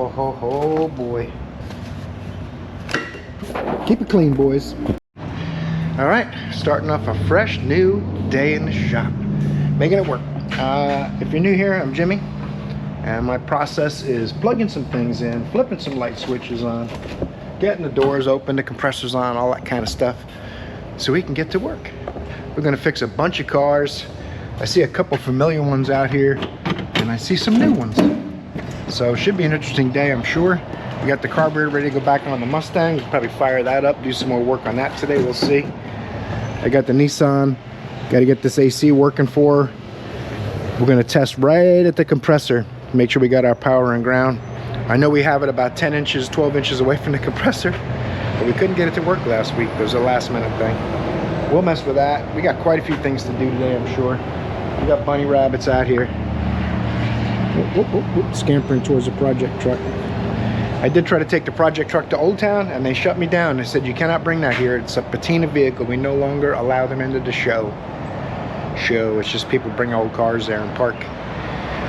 Oh boy. Keep it clean, boys. All right, starting off a fresh new day in the shop, making it work. If you're new here, I'm Jimmy, and my process is plugging some things in, flipping some light switches on, getting the doors open, the compressors on, all that kind of stuff, so we can get to work. We're gonna fix a bunch of cars. I see a couple familiar ones out here, and I see some new ones. So it should be an interesting day, I'm sure. We got the carburetor ready to go back on the Mustang. We'll probably fire that up, do some more work on that today, we'll see. I got the Nissan, got to get this AC working for her. We're going to test right at the compressor, make sure we got our power and ground. I know we have it about 10 inches, 12 inches away from the compressor, but we couldn't get it to work last week. It was a last minute thing. We'll mess with that. We got quite a few things to do today, I'm sure. We got bunny rabbits out here. Scampering towards the project truck. I did try to take the project truck to Old Town, and they shut me down. They said, you cannot bring that here. It's a patina vehicle. We no longer allow them into the show. It's just people bring old cars there and park,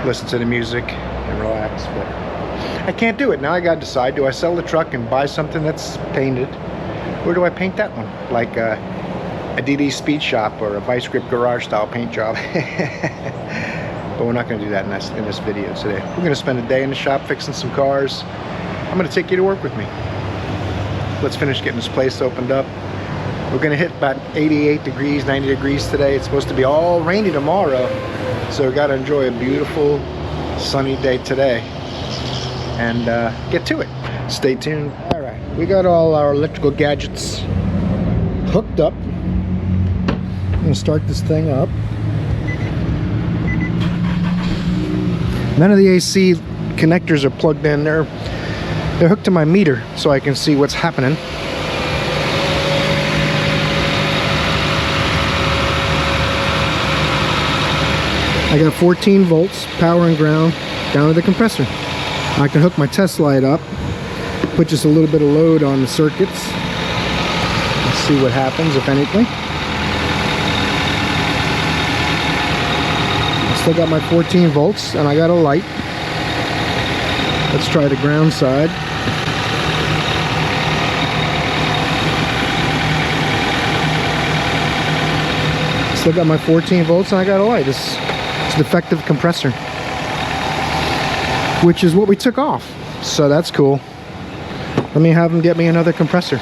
listen to the music, and relax. But I can't do it. Now I got to decide, do I sell the truck and buy something that's painted, or do I paint that one? Like a DD Speed Shop or a Vice Grip Garage style paint job. But we're not going to do that in this video today. We're going to spend a day in the shop fixing some cars. I'm going to take you to work with me. Let's finish getting this place opened up. We're going to hit about 88 degrees, 90 degrees today. It's supposed to be all rainy tomorrow, so we've got to enjoy a beautiful sunny day today and get to it. Stay tuned. All right, we got all our electrical gadgets hooked up. I'm going to start this thing up. None of the AC connectors are plugged in. They're hooked to my meter so I can see what's happening. I got 14 volts power and ground down to the compressor. I can hook my test light up, put just a little bit of load on the circuits. Let's see what happens, if anything. I still got my 14 volts and I got a light. Let's try the ground side. Still got my 14 volts and I got a light. It's a defective compressor, which is what we took off. So that's cool. Let me have them get me another compressor.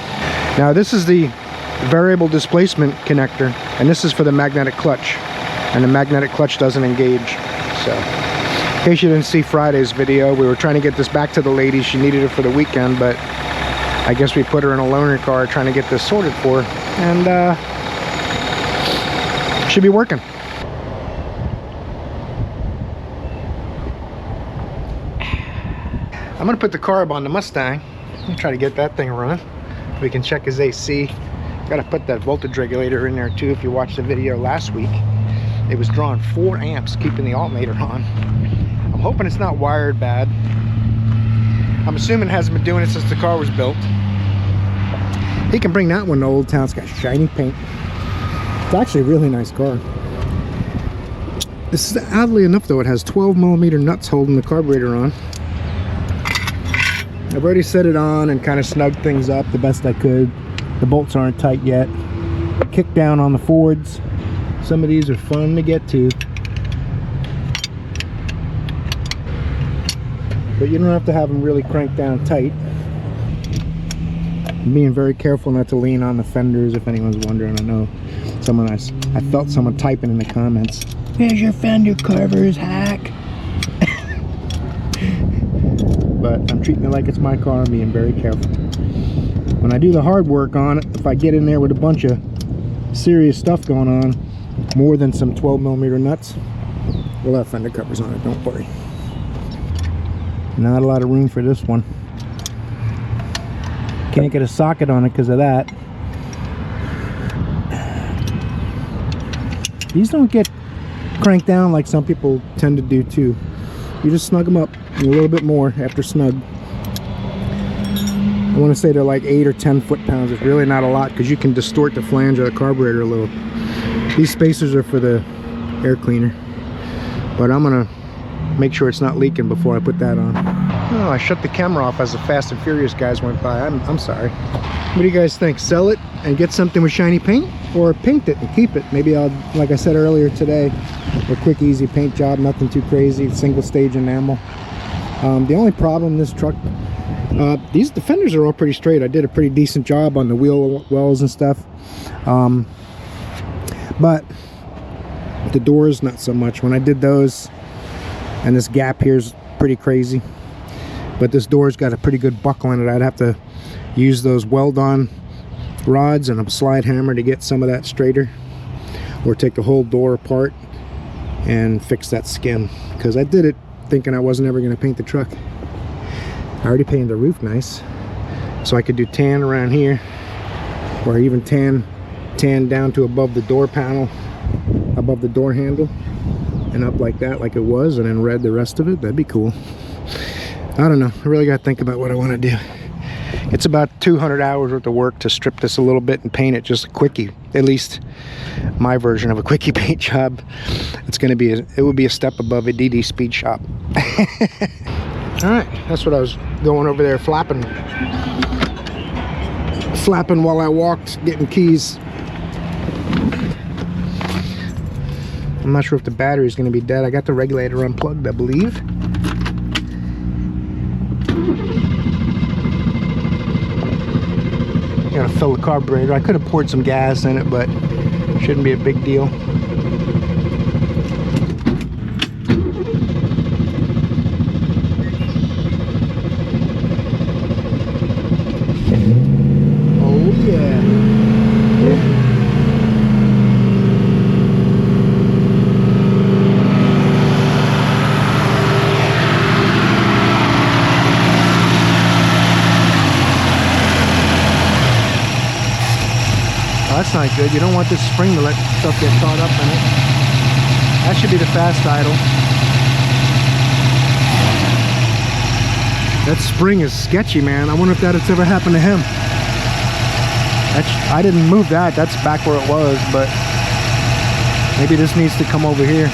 Now this is the variable displacement connector, and this is for the magnetic clutch. And the magnetic clutch doesn't engage. So in case you didn't see Friday's video, we were trying to get this back to the lady. She needed it for the weekend, but I guess we put her in a loaner car trying to get this sorted for her, and should be working. I'm gonna put the carb on the Mustang. I'm gonna try to get that thing running. We can check his AC. Gotta put that voltage regulator in there too. If you watched the video last week, it was drawing 4 amps, keeping the alternator on. I'm hoping it's not wired bad. I'm assuming it hasn't been doing it since the car was built. He can bring that one to Old Town. It's got shiny paint. It's actually a really nice car. This is, oddly enough though, it has 12mm nuts holding the carburetor on. I've already set it on and kind of snugged things up the best I could. The bolts aren't tight yet. Kick down on the Fords. Some of these are fun to get to, but you don't have to have them really cranked down tight. I'm being very careful not to lean on the fenders, if anyone's wondering. I know someone, I felt someone typing in the comments, "Here's your fender covers, hack." But I'm treating it like it's my car. I'm being very careful. When I do the hard work on it, if I get in there with a bunch of serious stuff going on, more than some 12mm nuts, we'll have fender covers on it, don't worry. Not a lot of room for this one. Can't get a socket on it because of that. These don't get cranked down like some people tend to do too. You just snug them up a little bit more after snug. I want to say they're like 8 or 10 foot-pounds. It's really not a lot because you can distort the flange of the carburetor a little. These spacers are for the air cleaner, but I'm gonna make sure it's not leaking before I put that on. Oh, I shut the camera off as the Fast and Furious guys went by. I'm sorry. What do you guys think? Sell it and get something with shiny paint, or paint it and keep it? Maybe I'll, like I said earlier today, a quick easy paint job, nothing too crazy, single stage enamel. The only problem this truck, these defenders are all pretty straight. I did a pretty decent job on the wheel wells and stuff, but the doors not so much. When I did those, and this gap here's pretty crazy, but this door's got a pretty good buckle in it. I'd have to use those weld-on rods and a slide hammer to get some of that straighter, or take the whole door apart and fix that skin, because I did it thinking I wasn't ever going to paint the truck. I already painted the roof nice, so I could do tan around here, or even tan down to above the door panel, above the door handle, and up like that, like it was, and then red the rest of it. That'd be cool. I don't know, I really got to think about what I want to do. It's about 200 hours worth of work to strip this a little bit and paint it just a quickie. At least my version of a quickie paint job. It's going to be, it would be a step above a DD Speed Shop. All right, that's what I was going over there flapping while I walked, getting keys. I'm not sure if the battery is going to be dead. I got the regulator unplugged, I believe. Gotta fill the carburetor. I could have poured some gas in it, but shouldn't be a big deal. Oh yeah. That's not good. You don't want this spring to let stuff get caught up in it. That should be the fast idle. That spring is sketchy, man. I wonder if that's ever happened to him. I didn't move that. That's back where it was, but maybe this needs to come over here.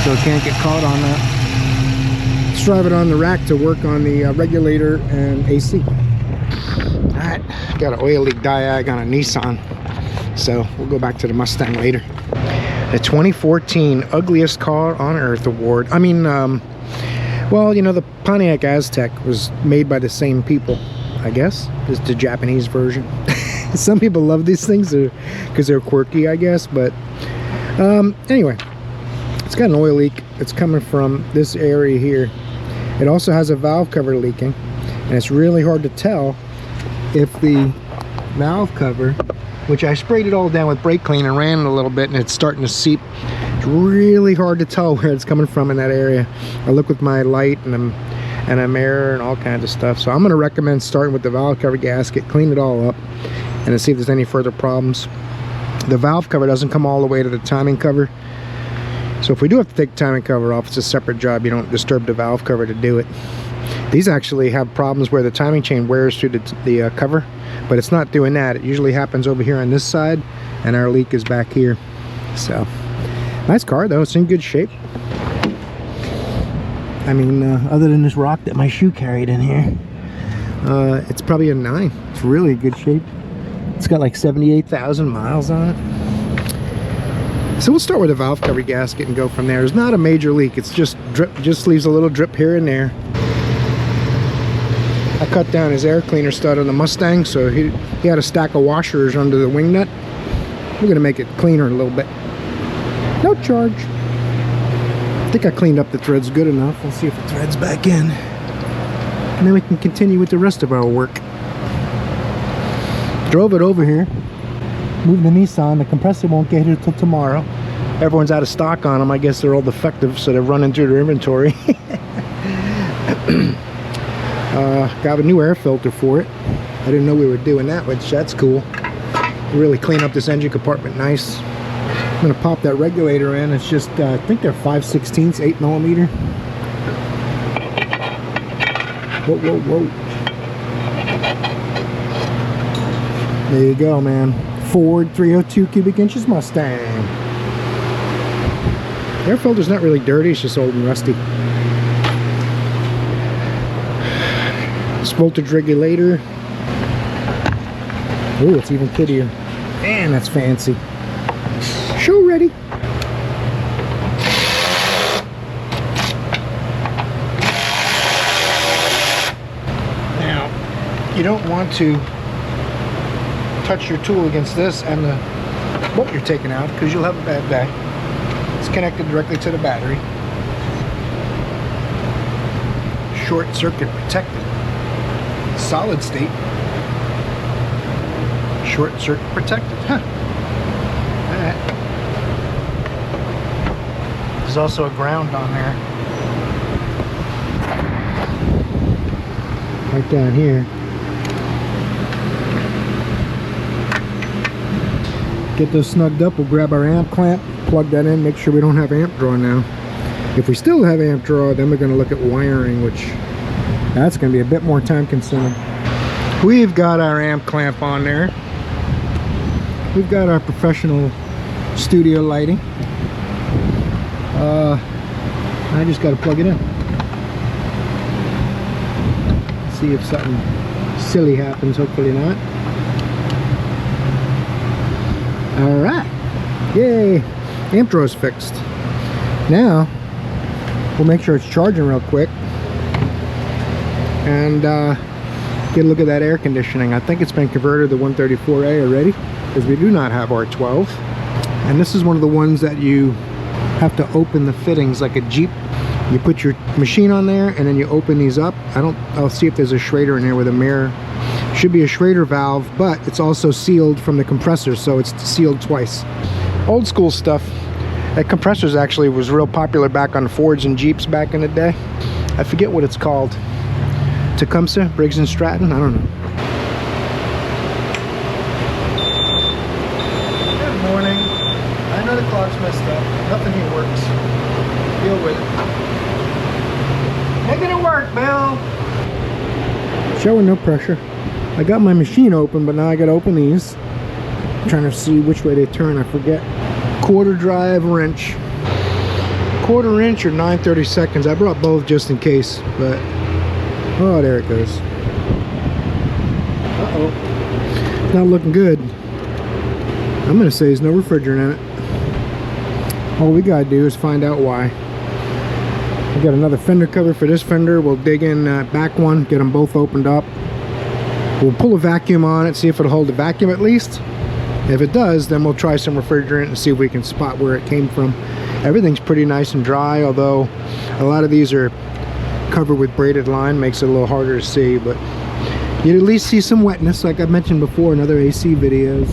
So it can't get caught on that. Let's drive it on the rack to work on the regulator and AC. Alright, got an oil leak diag on a Nissan, so we'll go back to the Mustang later. The 2014 Ugliest Car on Earth Award. I mean, well, you know, the Pontiac Aztec was made by the same people, I guess. It's the Japanese version. Some people love these things because they're quirky, I guess, but anyway, it's got an oil leak. It's coming from this area here. It also has a valve cover leaking, and it's really hard to tell if the valve cover, which I sprayed it all down with brake clean and ran it a little bit, and it's starting to seep. It's really hard to tell where it's coming from in that area. I look with my light and a mirror and all kinds of stuff. So I'm going to recommend starting with the valve cover gasket, clean it all up, and to see if there's any further problems. The valve cover doesn't come all the way to the timing cover. So if we do have to take the timing cover off, it's a separate job. You don't disturb the valve cover to do it. These actually have problems where the timing chain wears through the cover, but it's not doing that. It usually happens over here on this side, and our leak is back here. So, nice car though, it's in good shape. I mean, other than this rock that my shoe carried in here, it's probably a 9. It's really in good shape. It's got like 78,000 miles on it. So we'll start with the valve cover gasket and go from there. There's not a major leak. It's just drip, just leaves a little drip here and there. I cut down his air cleaner stud on the Mustang, so he had a stack of washers under the wing nut. We're gonna make it cleaner a little bit. No charge. I think I cleaned up the threads good enough. We'll see if the thread's back in, and then we can continue with the rest of our work. Drove it over here. Moved the Nissan. The compressor won't get here till tomorrow. Everyone's out of stock on them. I guess they're all defective, so they're running through their inventory. Got a new air filter for it. I didn't know we were doing that, which that's cool. Really clean up this engine compartment nice. I'm gonna pop that regulator in. It's just I think they're 5/16, 8mm. Whoa, whoa, whoa. There you go, man. Ford 302 cubic inches Mustang. Air filter's not really dirty, it's just old and rusty. This voltage regulator. Oh, it's even prettier. Man, that's fancy. Show ready. Now, you don't want to touch your tool against this and the bolt you're taking out because you'll have a bad day. It's connected directly to the battery. Short circuit protected. Solid state. Short circuit protected. Huh. Alright. There's also a ground on there. Right down here. Get those snugged up. We'll grab our amp clamp, plug that in, make sure we don't have amp draw now. If we still have amp draw, then we're going to look at wiring, which that's going to be a bit more time consuming. We've got our amp clamp on there. We've got our professional studio lighting. I just got to plug it in. See if something silly happens, hopefully not. Alright, yay, amp draw is fixed. Now, we'll make sure it's charging real quick and get a look at that air conditioning. I think it's been converted to 134A already, because we do not have R12. And this is one of the ones that you have to open the fittings like a Jeep. You put your machine on there and then you open these up. I'll see if there's a Schrader in there with a mirror. Should be a Schrader valve, but it's also sealed from the compressor, so it's sealed twice. Old school stuff. That compressors actually was real popular back on Fords and Jeeps back in the day. I forget what it's called. Tecumseh, Briggs and Stratton, I don't know. Good morning. I know the clock's messed up. Nothing here works. Deal with it. Making it work, Bill. Showing no pressure. I got my machine open, but now I gotta open these. I'm trying to see which way they turn, I forget. Quarter drive wrench. Quarter inch or 9/32. I brought both just in case, but oh, there it goes. Uh-oh. Not looking good. I'm gonna say there's no refrigerant in it. All we gotta do is find out why. We got another fender cover for this fender. We'll dig in that back one, get them both opened up. We'll pull a vacuum on it, see if it'll hold the vacuum at least. If it does, then we'll try some refrigerant and see if we can spot where it came from. Everything's pretty nice and dry, although a lot of these are covered with braided line, makes it a little harder to see, but you'd at least see some wetness like I mentioned before in other AC videos.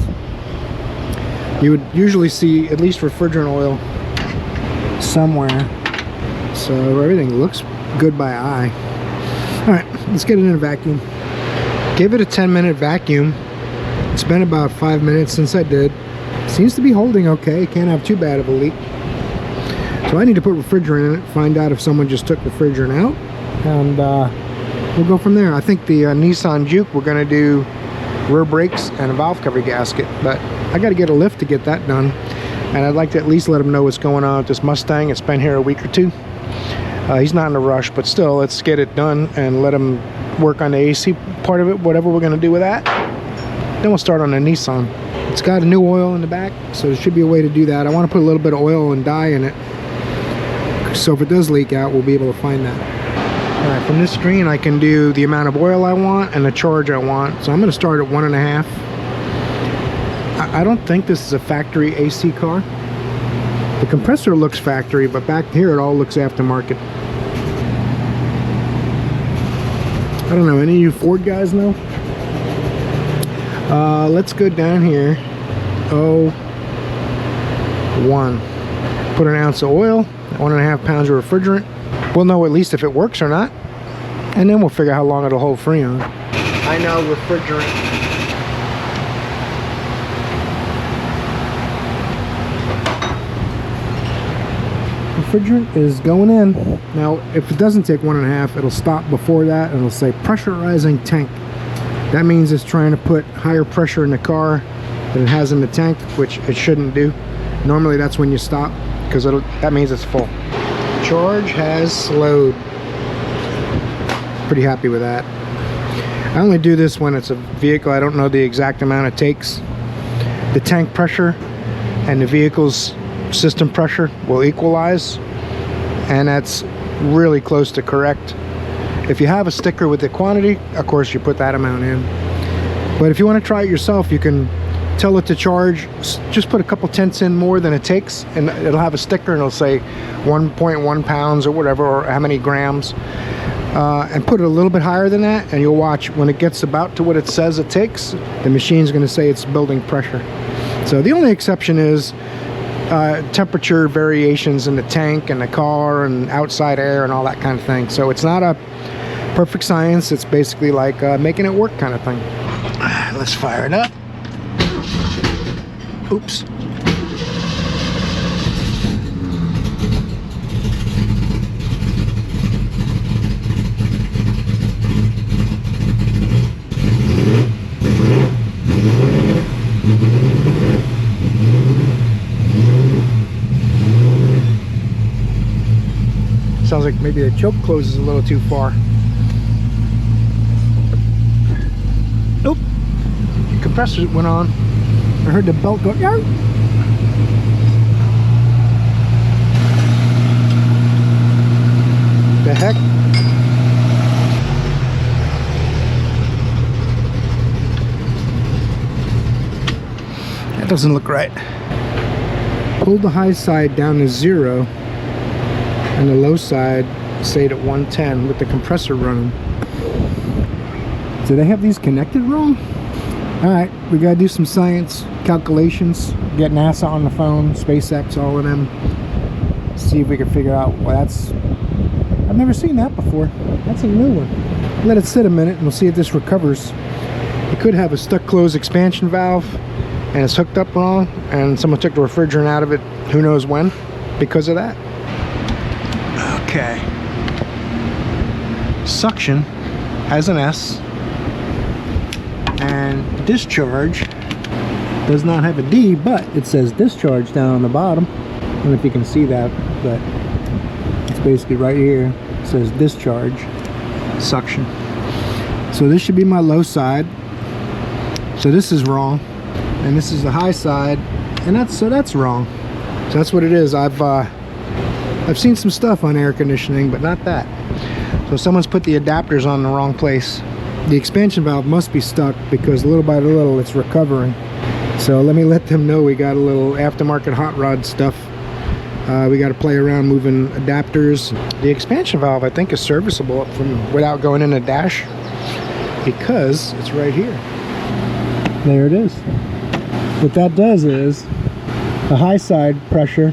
You would usually see at least refrigerant oil somewhere. So everything looks good by eye. Alright, let's get it in a vacuum. Give it a 10-minute vacuum. It's been about 5 minutes since I did. Seems to be holding okay. Can't have too bad of a leak. So I need to put refrigerant in it, find out if someone just took refrigerant out, and we'll go from there. I think the Nissan Juke, we're going to do rear brakes and a valve cover gasket, but I got to get a lift to get that done, and I'd like to at least let him know what's going on with this Mustang. It's been here a week or two. He's not in a rush, but still, let's get it done and let him work on the AC part of it, whatever we're going to do with that. Then we'll start on the Nissan. It's got a new oil in the back, so there should be a way to do that. I want to put a little bit of oil and dye in it, so if it does leak out, we'll be able to find that. Alright, from this screen I can do the amount of oil I want and the charge I want. So I'm going to start at 1.5. I don't think this is a factory AC car. The compressor looks factory, but back here it all looks aftermarket. I don't know, any of you Ford guys know? Let's go down here. 1. Put an ounce of oil, 1.5 pounds of refrigerant. We'll know at least if it works or not, and then we'll figure out how long it'll hold Freon. I know refrigerant. Refrigerant is going in. Now, if it doesn't take 1.5, it'll stop before that and it'll say pressurizing tank. That means it's trying to put higher pressure in the car than it has in the tank, which it shouldn't do. Normally that's when you stop. because that means it's full. Charge has slowed. Pretty happy with that. I only do this when it's a vehicle I don't know the exact amount it takes. The tank pressure and the vehicle's system pressure will equalize, and that's really close to correct. If you have a sticker with the quantity, of course you put that amount in. But if you want to try it yourself, you can tell it to charge, just put a couple tenths in more than it takes, and it'll have a sticker and it'll say 1.1 pounds or whatever, or how many grams. And put it a little bit higher than that, and you'll watch when it gets about to what it says it takes, the machine's going to say it's building pressure. So the only exception is temperature variations in the tank and the car and outside air and all that kind of thing. So it's not a perfect science. It's basically like making it work kind of thing. Let's fire it up. Oops. Sounds like maybe the choke closes a little too far. Nope. The compressor went on. I heard the belt go. Yarr! The heck? That doesn't look right. Pull the high side down to 0 and the low side stayed at 110 with the compressor running. Do they have these connected wrong? Alright, we gotta do some science calculations, get NASA on the phone, SpaceX, all of them, see if we can figure out what that's. I've never seen that before. That's a new one. Let it sit a minute and we'll see if this recovers. It could have a stuck closed expansion valve and it's hooked up wrong, and someone took the refrigerant out of it who knows when because of that. Okay. Suction has an S, and discharge does not have a D, but it says discharge down on the bottom. I don't know if you can see that, but it's basically right here. It says discharge suction. So this should be my low side. So this is wrong, and this is the high side, and that's wrong. So that's what it is. I've seen some stuff on air conditioning, but not that. So someone's put the adapters on the wrong place. The expansion valve must be stuck because little by little it's recovering. So let me let them know we got a little aftermarket hot rod stuff. We got to play around moving adapters. The expansion valve I think is serviceable from without going in a dash because it's right here. There it is. What that does is the high side pressure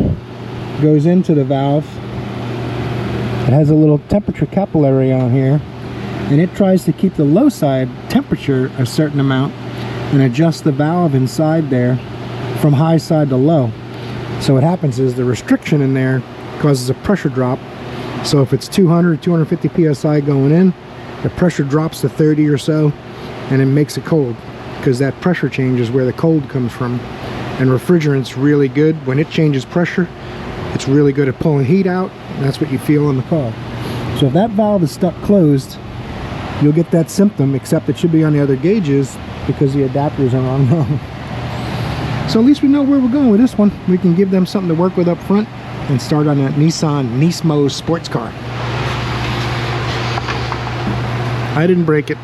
goes into the valve. It has a little temperature capillary on here, and it tries to keep the low side temperature a certain amount and adjust the valve inside there from high side to low. So what happens is the restriction in there causes a pressure drop. So if it's 200, 250 psi going in, the pressure drops to 30 or so, and it makes it cold, because that pressure change is where the cold comes from. And refrigerant's really good. When it changes pressure, it's really good at pulling heat out, and that's what you feel in the car. So if that valve is stuck closed, you'll get that symptom, except it should be on the other gauges because the adapters are on wrong. So at least we know where we're going with this one. We can give them something to work with up front and start on that Nissan Nismo sports car. I didn't break it.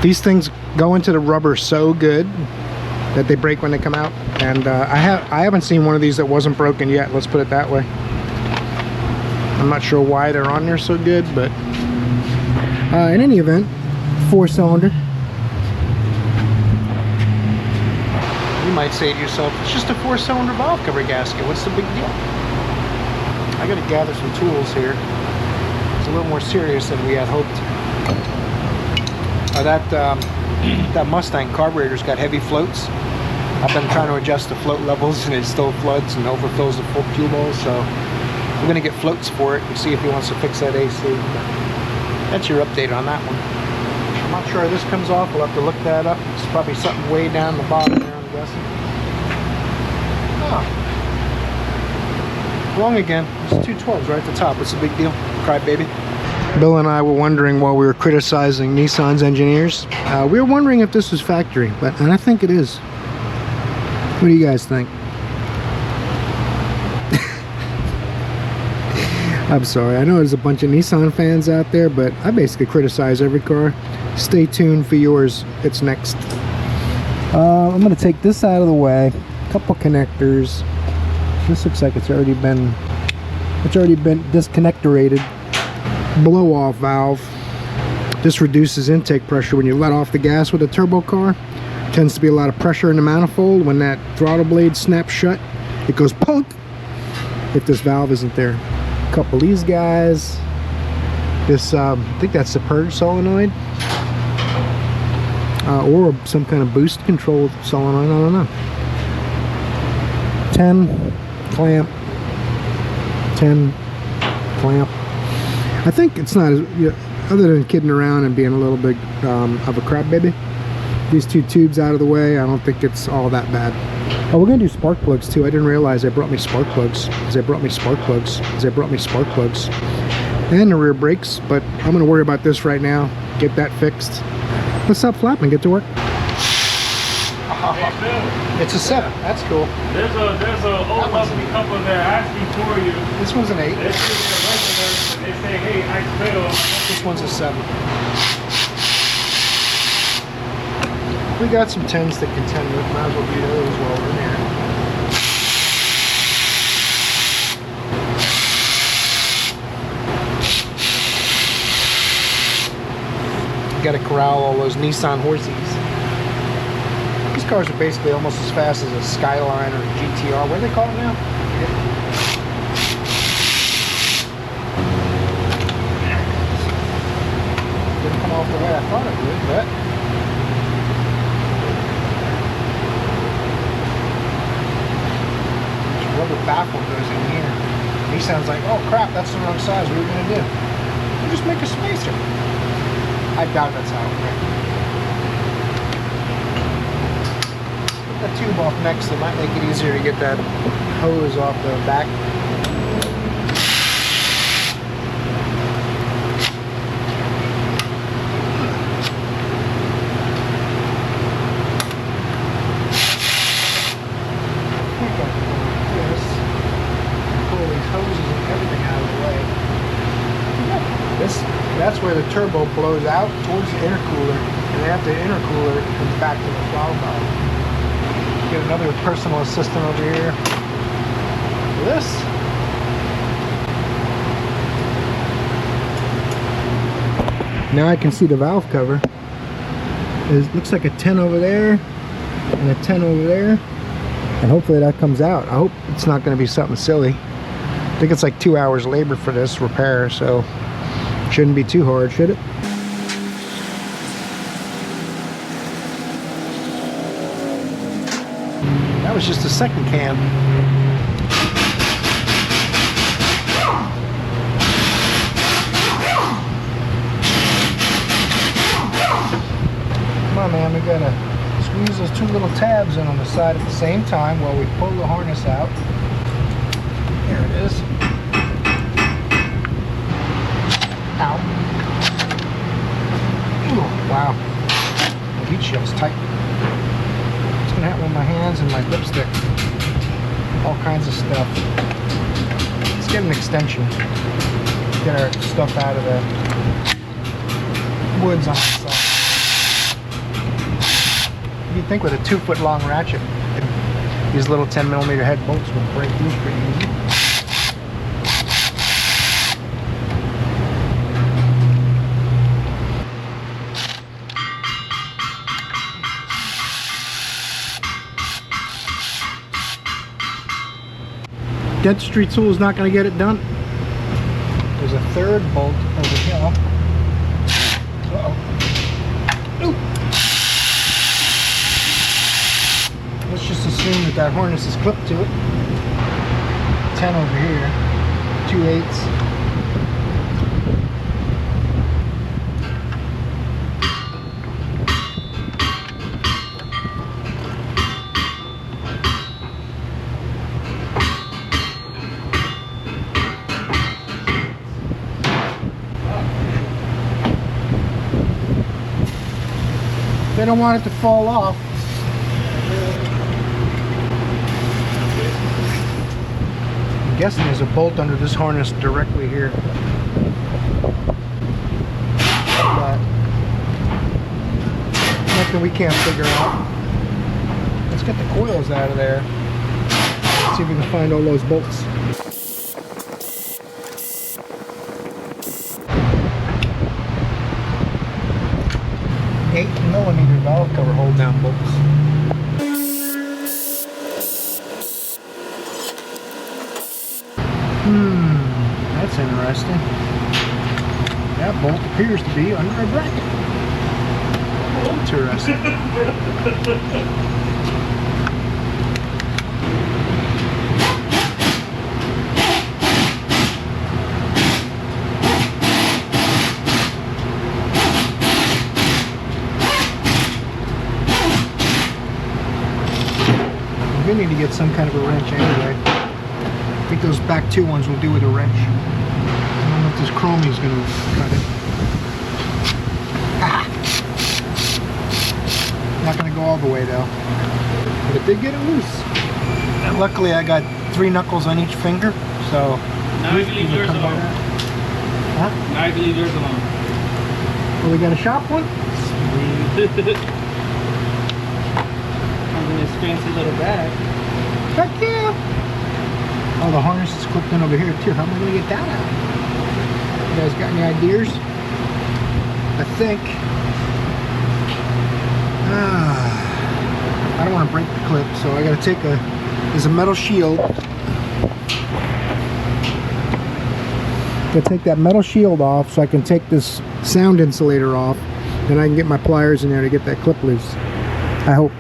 These things go into the rubber so good that they break when they come out, and I haven't seen one of these that wasn't broken yet, let's put it that way. I'm not sure why they're on there so good, but in any event, 4-cylinder. You might say to yourself, it's just a 4-cylinder valve cover gasket, what's the big deal? I gotta gather some tools here. It's a little more serious than we had hoped. That Mustang carburetor's got heavy floats. I've been trying to adjust the float levels and it still floods and overfills the full fuel bowl, so I'm gonna get floats for it and see if he wants to fix that AC. That's your update on that one. I'm not sure how this comes off, we'll have to look that up. It's probably something way down the bottom there, I'm guessing. Oh. Wrong again. It's 212s right at the top. What's the big deal? Cry baby. Bill and I were wondering while we were criticizing Nissan's engineers. We were wondering if this was factory, and I think it is. What do you guys think? I'm sorry. I know there's a bunch of Nissan fans out there, but I basically criticize every car. Stay tuned for yours. It's next. I'm going to take this out of the way. Couple connectors. This looks like it's already been disconnectorated. Blow off valve. This reduces intake pressure when you let off the gas with a turbo car. Tends to be a lot of pressure in the manifold. When that throttle blade snaps shut, it goes punk if this valve isn't there. A couple of these guys. This I think that's the purge solenoid, or some kind of boost control solenoid. I don't know. 10 clamp, 10 clamp. I think it's not as, other than kidding around and being a little bit of a crap baby. These two tubes out of the way, I don't think it's all that bad. Oh, we're gonna do spark plugs too. I didn't realize they brought me spark plugs. They brought me spark plugs. They brought me spark plugs. And the rear brakes, but I'm gonna worry about this right now. Get that fixed. Let's stop flapping and get to work. It's a 7. That's cool. There's a old lovely couple there asking for you. This one's an 8. They say, hey, I fail. This one's a 7. We got some 10s to contend with. Might as well do those while we're in here. Got to corral all those Nissan horsies. These cars are basically almost as fast as a Skyline or a GTR. What do they call it now? Didn't come off the way I thought it would, but this rubber baffle goes in here. Nissan's like, oh crap, that's the wrong size. What are we going to do? We'll just make a spacer. I doubt that's how it works. Put that tube off next. It might make it easier to get that hose off the back. Pull these hoses and everything out of the way. That's where the turbo blows out towards the intercooler, and after the intercooler it comes back to the throttle valve. Get another personal assistant over here. This. Now I can see the valve cover. It looks like a 10 over there and a 10 over there, and hopefully that comes out. I hope it's not going to be something silly. I think it's like 2 hours labor for this repair, so shouldn't be too hard, should it? That was just the second cam. Come on, man, we gotta squeeze those two little tabs in on the side at the same time while we pull the harness out. There it is. Ow. Ooh, wow. The heat shield's tight. What's gonna happen with my hands and my lipstick? All kinds of stuff. Let's get an extension. Get our stuff out of the woods on the side. You'd think with a 2-foot long ratchet, these little 10mm head bolts would break loose pretty easy. Dentistry tool is not going to get it done. There's a third bolt over here. Uh-oh. Ooh. Let's just assume that that harness is clipped to it. 10 over here. 2/8. They don't want it to fall off. I'm guessing there's a bolt under this harness directly here. But nothing we can't figure out. Let's get the coils out of there. Let's see if we can find all those bolts. Eight millimeter valve cover hold down bolts. That's interesting. That bolt appears to be under a bracket. Interesting. We need to get some kind of a wrench anyway. I think those back two ones will do with a wrench. I don't know if this chromie is going to cut it. Ah. Not going to go all the way though. But it did get it loose. And luckily I got 3 knuckles on each finger, so... Now I can leave yours alone. Huh? Now I can leave yours alone. Well, we got a shop one? Sweet. In this fancy little bag. Heck yeah! Oh, the harness is clipped in over here too. How am I going to get that out? You guys got any ideas? I think... I don't want to break the clip, so I got to take a... There's a metal shield. Got to take that metal shield off so I can take this sound insulator off. Then I can get my pliers in there to get that clip loose. I hope.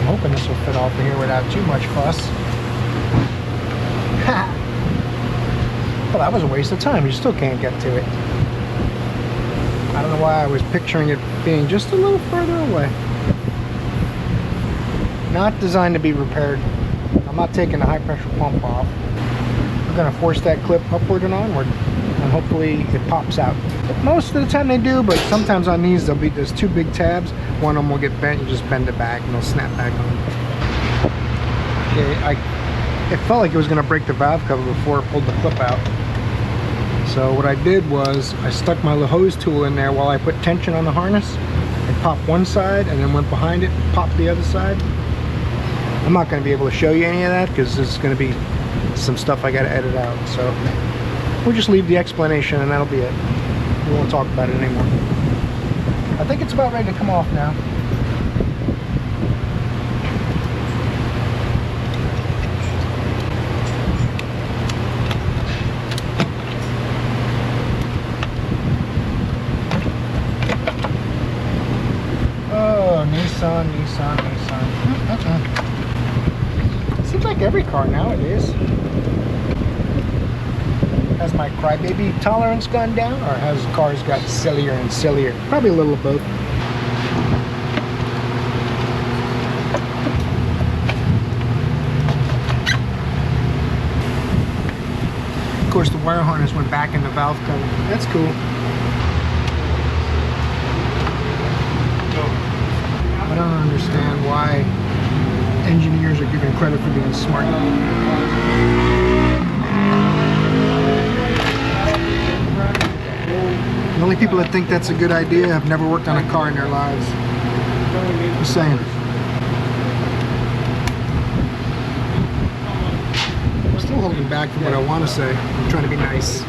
Hoping this will fit off of here without too much fuss. Well, that was a waste of time. You still can't get to it. I don't know why I was picturing it being just a little further away. Not designed to be repaired. I'm not taking the high pressure pump off. We're going to force that clip upward and onward, and hopefully it pops out. Most of the time they do, but sometimes on these there's 2 big tabs. One of them will get bent. You just bend it back and it'll snap back on. Okay, it felt like it was going to break the valve cover before it pulled the clip out. So what I did was I stuck my hose tool in there while I put tension on the harness. I popped one side and then went behind it and popped the other side. I'm not going to be able to show you any of that because there's going to be some stuff I got to edit out. So we'll just leave the explanation and that'll be it. We won't talk about it anymore. I think it's about ready to come off now. Oh, Nissan. Seems like every car nowadays. Has my crybaby tolerance gone down, or has cars got sillier and sillier? Probably a little of both. Of course, the wire harness went back in the valve cover. That's cool. I don't understand why engineers are given credit for being smart. The only people that think that's a good idea have never worked on a car in their lives. Just saying. I'm still holding back from what I want to say. I'm trying to be nice.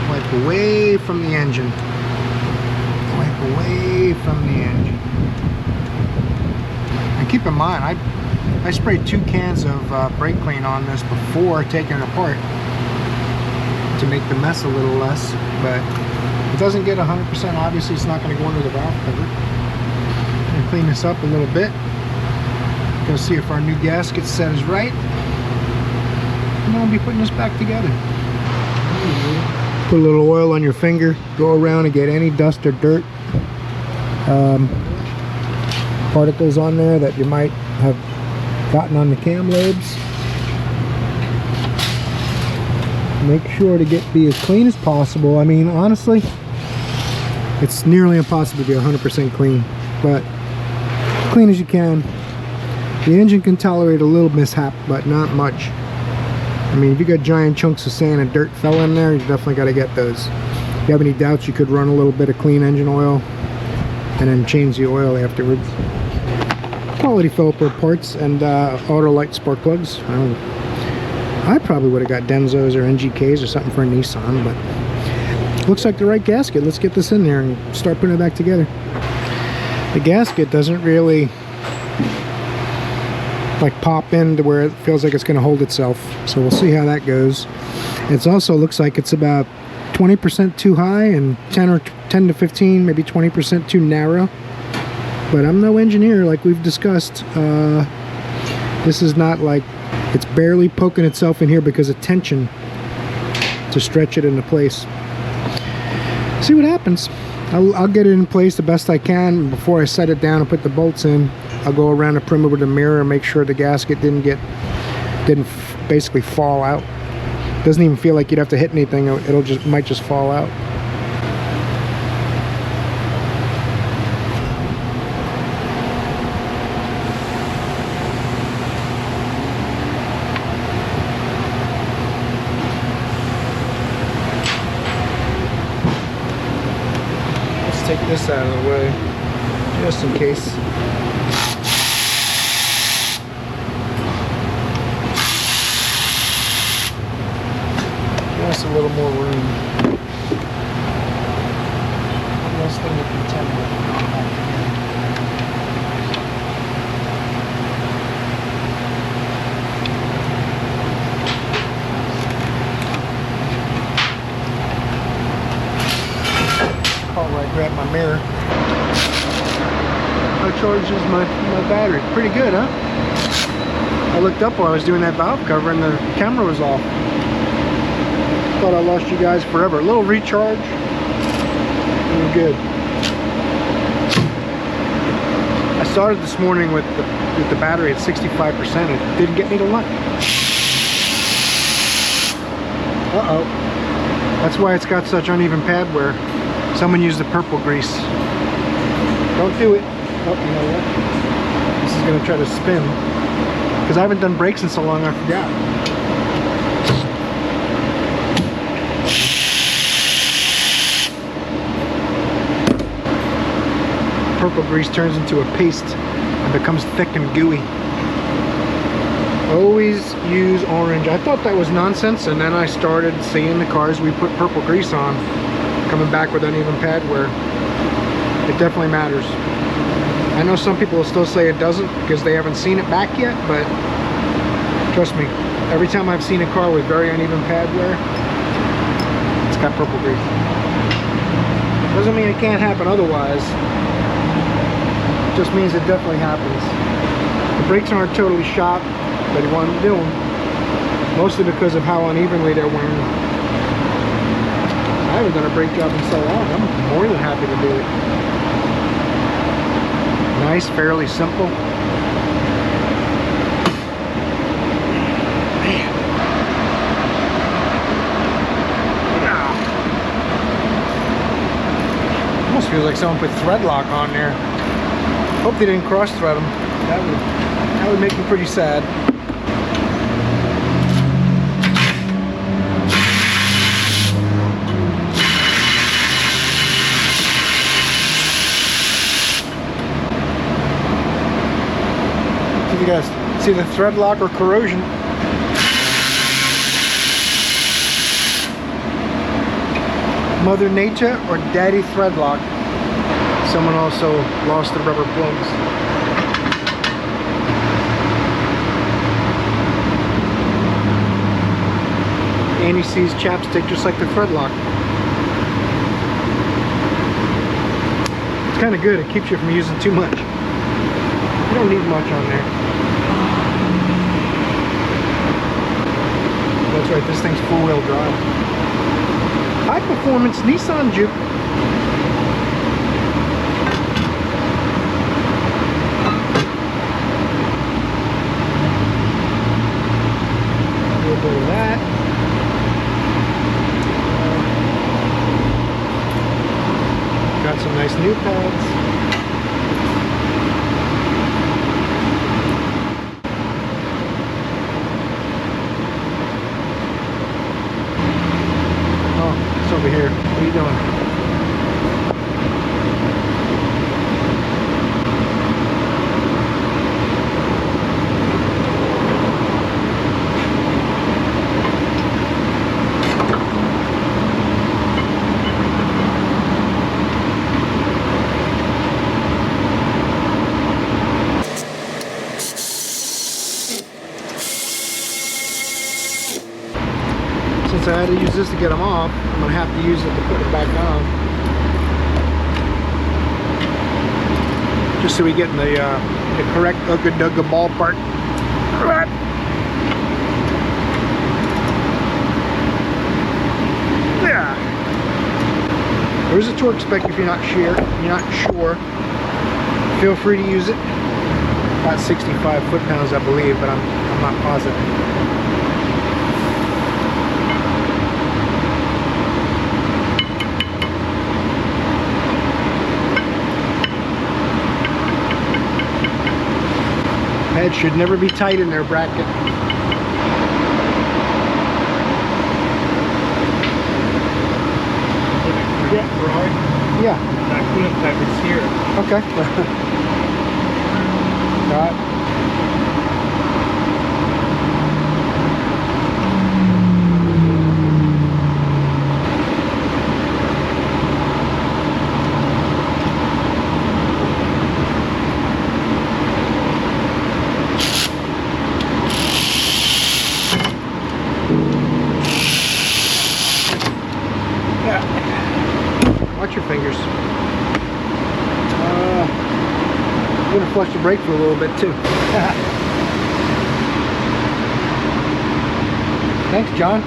Wipe away from the engine. Wipe away from the engine. And keep in mind, I sprayed 2 cans of brake clean on this before taking it apart to make the mess a little less, but it doesn't get 100%. Obviously, it's not going to go under the valve cover. I'm going to clean this up a little bit. Go see if our new gasket set is right. And then we'll be putting this back together. Put a little oil on your finger. Go around and get any dust or dirt, particles on there that you might have gotten on the cam lobes. Make sure to be as clean as possible. I mean, honestly, it's nearly impossible to be 100% clean, but as clean as you can. The engine can tolerate a little mishap, but not much. I mean, if you got giant chunks of sand and dirt fell in there, you definitely got to get those. If you have any doubts, you could run a little bit of clean engine oil and then change the oil afterwards. Quality Philipper parts and auto light spark plugs. I probably would have got Denzos or NGKs or something for a Nissan, but looks like the right gasket. Let's get this in there and start putting it back together. The gasket doesn't really like pop in to where it feels like it's going to hold itself, so we'll see how that goes. It also looks like it's about 20% too high and 10 to 15, maybe 20% too narrow, but I'm no engineer like we've discussed. This is not like it's barely poking itself in here because of tension to stretch it into place. See what happens. I'll get it in place the best I can. Before I set it down and put the bolts in, I'll go around the perimeter with a mirror and make sure the gasket didn't basically fall out. Doesn't even feel like you'd have to hit anything. Might just fall out. Take this out of the way just in case. Just a little more room. Less thing to contend with. Grab my mirror. How charged is my battery? Pretty good, huh? I looked up while I was doing that valve cover and the camera was off. Thought I lost you guys forever. A little recharge. We're good. I started this morning with the battery at 65%. It didn't get me to lunch. Uh-oh. That's why it's got such uneven pad wear. Someone used the purple grease. Don't do it. Oh, you know what? This is going to try to spin. Because I haven't done brakes in so long, I forgot. Purple grease turns into a paste and becomes thick and gooey. Always use orange. I thought that was nonsense, and then I started seeing the cars we put purple grease on coming back with uneven pad wear. It definitely matters. I know some people will still say it doesn't because they haven't seen it back yet, but trust me, every time I've seen a car with very uneven pad wear, it's got purple grease. Doesn't mean it can't happen otherwise. It just means it definitely happens. The brakes aren't totally shot, but you want to do them, mostly because of how unevenly they're wearing. I haven't done a brake job in so long. I'm more than happy to do it. Nice, fairly simple. Man. Almost feels like someone put thread lock on there. Hope they didn't cross thread them. That would make me pretty sad. You guys see the thread lock or corrosion. Mother Nature or Daddy thread lock. Someone also lost the rubber plugs. Anti-seize chapstick just like the thread lock. It's kind of good. It keeps you from using too much. You don't need much on there. That's right, this thing's four-wheel drive. High performance Nissan Juke. A little bit of that. new pads. Oh, it's over here. What are you doing? Since I had to use this to get them off, I'm going to have to use it to put it back on. Just so we get in the correct ugga-dugga ballpark. Yeah. There's a torque spec if you're not sure. Feel free to use it. About 65 foot-pounds, I believe, but I'm not positive. Head should never be tight in their bracket. Yeah. That coolant pipe is here. Okay. Got it. Watch your fingers. I'm gonna flush the brake for a little bit too. Thanks, John.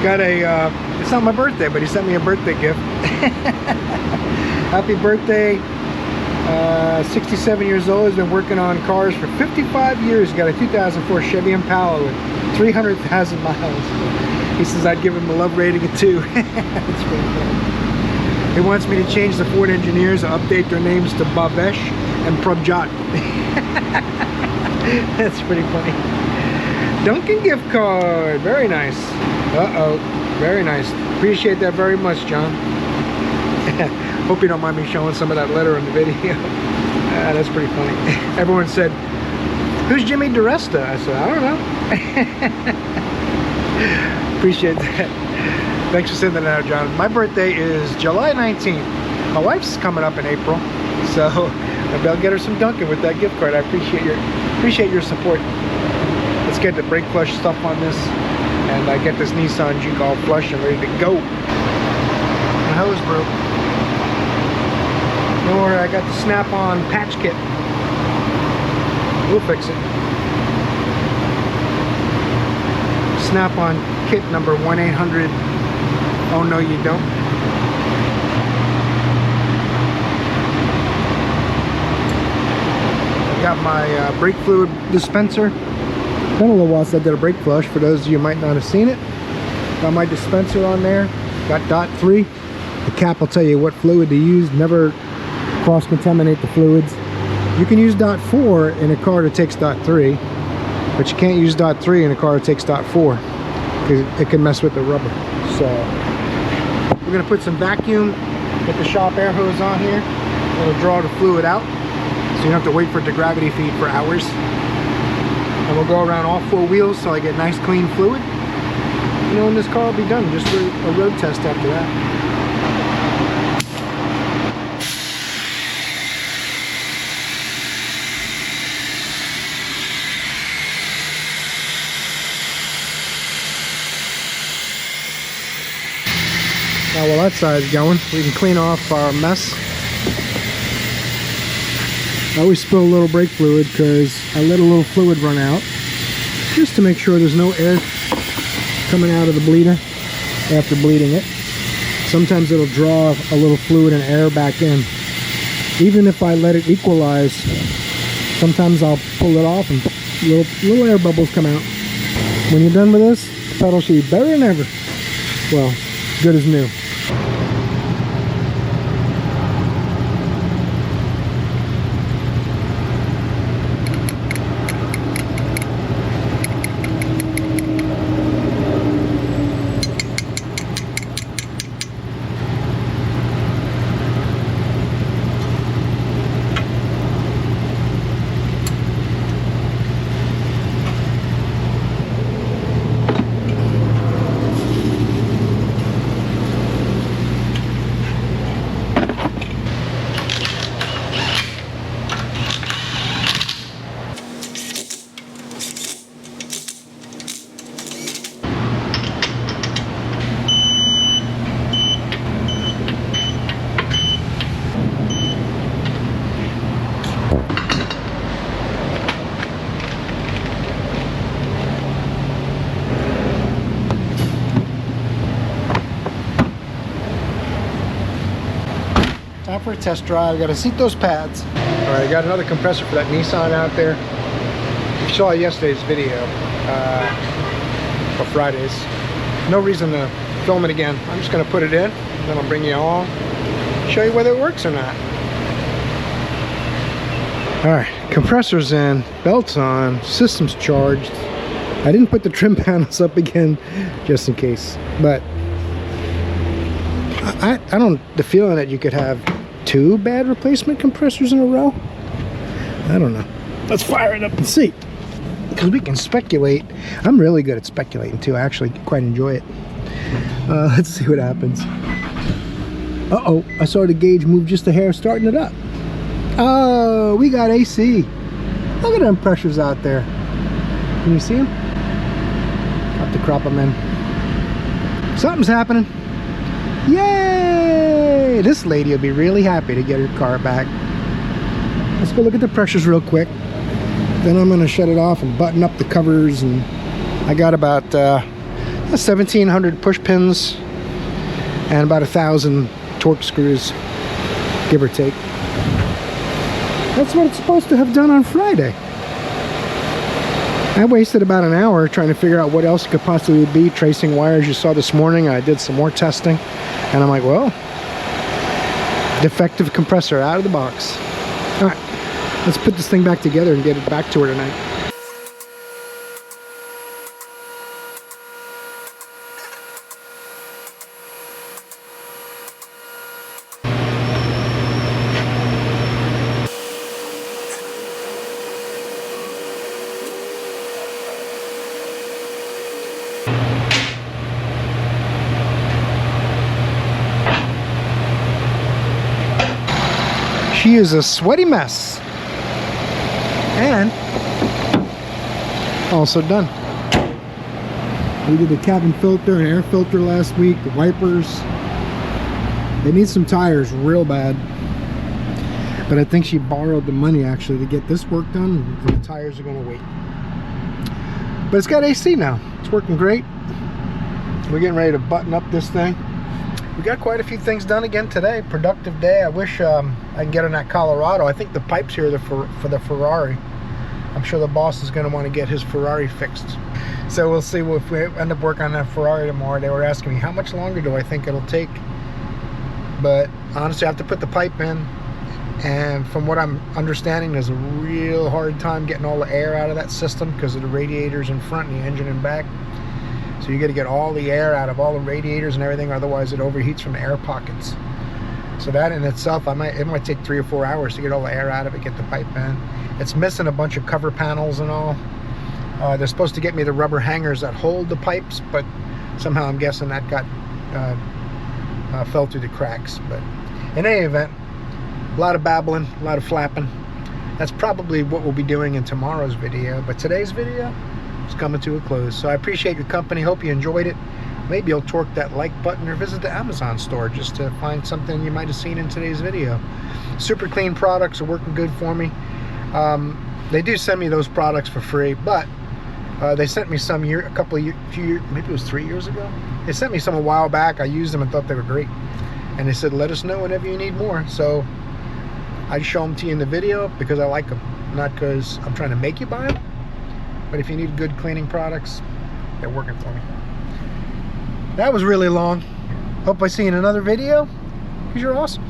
Got a, it's not my birthday, but he sent me a birthday gift. Happy birthday. 67 years old, has been working on cars for 55 years. Got a 2004 Chevy Impala with 300,000 miles. He says I'd give him a love rating of 2. That's pretty funny. He wants me to change the Ford engineers, update their names to Bavesh and Prabjot. That's pretty funny. Dunkin' gift card, very nice. Uh-oh, very nice. Appreciate that very much, John. Hope you don't mind me showing some of that letter in the video. That's pretty funny. Everyone said, who's Jimmy DeResta? I said, I don't know. Appreciate that. Thanks for sending that out, John. My birthday is July 19th. My wife's coming up in April, so maybe I'll get her some Dunkin' with that gift card. I appreciate your support. Let's get the brake flush stuff on this, and I get this Nissan Juke all flush and ready to go. The hose broke. Don't worry, I got the snap-on patch kit. We'll fix it. Snap-on kit number 1-800. Oh no, you don't. I got my brake fluid dispenser. Been a little while since I did a brake flush. For those of you who might not have seen it, got my dispenser on there. Got dot 3. The cap will tell you what fluid to use. Never cross-contaminate the fluids. You can use dot 4 in a car that takes dot 3, but you can't use dot 3 in a car that takes dot 4 because it can mess with the rubber. So we're going to put some vacuum, get the shop air hose on here. It'll draw the fluid out, so you don't have to wait for it to gravity feed for hours. And we'll go around all 4 wheels so I get nice clean fluid. You know, and this car will be done. Just a road test after that. Now while that side's going, we can clean off our mess. I always spill a little brake fluid because I let a little fluid run out, just to make sure there's no air coming out of the bleeder after bleeding it. Sometimes it'll draw a little fluid and air back in. Even if I let it equalize, sometimes I'll pull it off and little air bubbles come out. When you're done with this, the pedal should be better than ever. Well, good as new. Time for a test drive. Got to seat those pads. All right, I got another compressor for that Nissan out there. You saw yesterday's video, or Friday's. No reason to film it again. I'm just going to put it in, then I'll bring you along, show you whether it works or not. All right, compressor's in, belt's on, system's charged. I didn't put the trim panels up again, just in case. But I don't the feeling that you could have 2 bad replacement compressors in a row. I don't know. Let's fire it up and see, because we can speculate. I'm really good at speculating too. I actually quite enjoy it. Let's see what happens. Uh-oh, I saw the gauge move just a hair, starting it up. Oh, we got AC. Look at them pressures out there. Can you see them? Have to crop them in. Something's happening. Yay! This lady will be really happy to get her car back. Let's go look at the pressures real quick. Then I'm going to shut it off and button up the covers. And I got about 1,700 push pins and about 1,000 torque screws, give or take. That's what it's supposed to have done on Friday. I wasted about an hour trying to figure out what else it could possibly be. Tracing wires, you saw this morning. I did some more testing, and I'm like, well, defective compressor out of the box. All right, let's put this thing back together and get it back to her tonight. She is a sweaty mess. And also done. We did the cabin filter and air filter last week, the wipers. They need some tires real bad. But I think she borrowed the money actually to get this work done, and the tires are gonna wait. But it's got AC now. It's working great. We're getting ready to button up this thing. We got quite a few things done again today. Productive day. I wish I can get on that Colorado. I think the pipes here are for the Ferrari. I'm sure the boss is going to want to get his Ferrari fixed. So we'll see if we end up working on that Ferrari tomorrow. They were asking me, how much longer do I think it'll take? But honestly, I have to put the pipe in. And from what I'm understanding, there's a real hard time getting all the air out of that system because of the radiators in front and the engine in back. So you got to get all the air out of all the radiators and everything, otherwise it overheats from the air pockets. So that in itself, it might take 3 or 4 hours to get all the air out of it, get the pipe in. It's missing a bunch of cover panels and all. They're supposed to get me the rubber hangers that hold the pipes, but somehow I'm guessing that got fell through the cracks. But in any event, a lot of babbling, a lot of flapping. That's probably what we'll be doing in tomorrow's video, but today's video is coming to a close. So I appreciate your company. Hope you enjoyed it. Maybe you'll torque that like button or visit the Amazon store just to find something you might have seen in today's video. Super clean products are working good for me. They do send me those products for free, but they sent me some maybe it was 3 years ago. They sent me some a while back. I used them and thought they were great. And they said, let us know whenever you need more. So I show them to you in the video because I like them, not because I'm trying to make you buy them. But if you need good cleaning products, they're working for me. That was really long. Hope I see you in another video, because you're awesome.